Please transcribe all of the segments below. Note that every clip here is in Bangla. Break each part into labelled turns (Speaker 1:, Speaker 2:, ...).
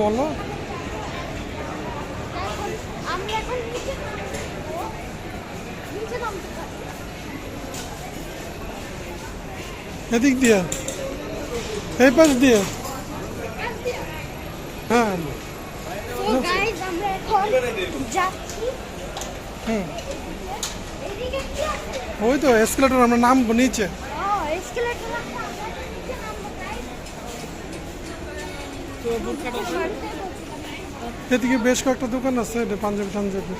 Speaker 1: বলো। এদিক দিয়ে, এই পাশ দিয়ে। হ্যাঁ ওই তো এসকেলেটর, আমরা নামবো নিচে। এদিকে বেশ কয়েকটা দোকান আছে, এটা পাঞ্জাবি টাঞ্জাবি।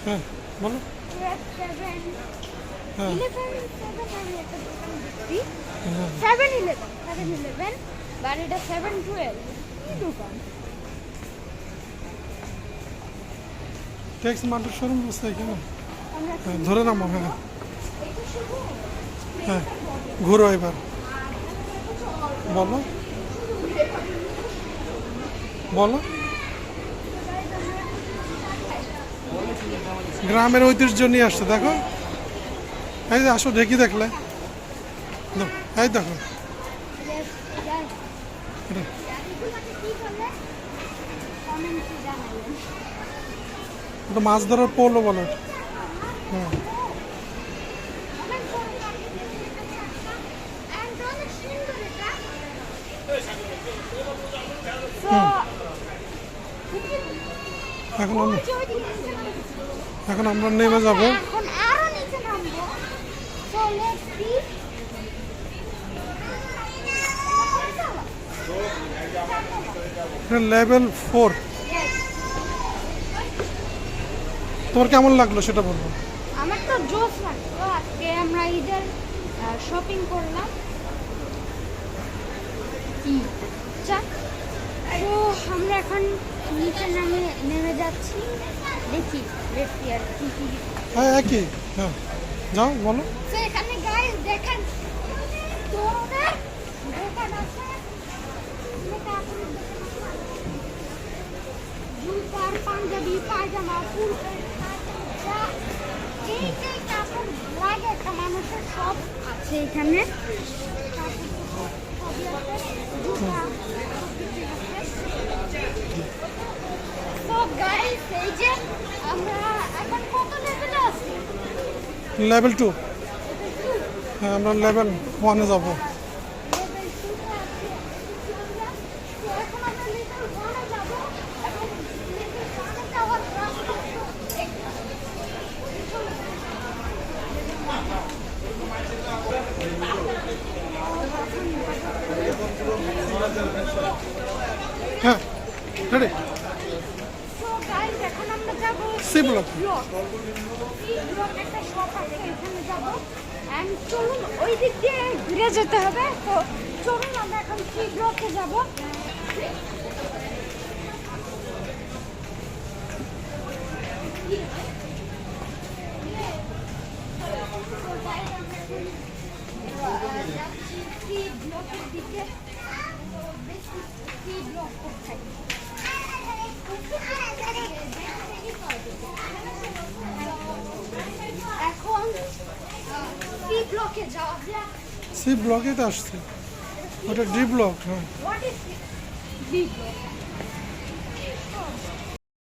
Speaker 1: হ্যাঁ বলো। হ্যাঁ
Speaker 2: 7-Eleven, but এটা 7-12 দোকান।
Speaker 1: টেক্স মার্কেট শোরুম আছে এখানে। হ্যাঁ ধরে নামো। হ্যাঁ হ্যাঁ ঘুরো এবার। বলো বলো। গ্রামের ঐতিহ্য নিয়ে আসছে, দেখো। এই যে আসো, ঢেকি দেখলে, এই দেখো ওটা মাছ ধরার পোলো বলো। হ্যাঁ এখন আমরা নেমে যাবো। লেভেল 4। তোমার কেমন লাগলো সেটা বলবো।
Speaker 2: আমার তো জোস লাগলো। আজকে আমরা ঈদের শপিং করলাম। তো আমরা এখন নিচে নেমে যাচ্ছি, দেখি আর কি কি।
Speaker 1: হ্যাঁ একই। হ্যাঁ যাও বলো।
Speaker 2: তো এখানে গাইস দেখেন দোকান আছে, জুতার, পাঞ্জাবি, পায়জামা, ফুল এই কাপড় লাগে একটা মানুষের সব আছে এখানে।
Speaker 1: লেভেল 2। হ্যাঁ আমরা লেভেল 1-এ যাবো। হ্যাঁ রেডি।
Speaker 2: এখন আমরা যাবো
Speaker 1: সি ব্লক।
Speaker 2: একটা শপ আছে, এখানে যাবো। এন্ড চলুন ওই দিক দিয়ে ঘুরে যেতে হবে। তো চলুন আমরা এখন সি ব্লকে যাবো। এখন সি ব্লকে যাওয়া যাক।
Speaker 1: সি ব্লকে তো আসছে, ওটা ডি ব্লক। হ্যাঁ
Speaker 2: What is D block?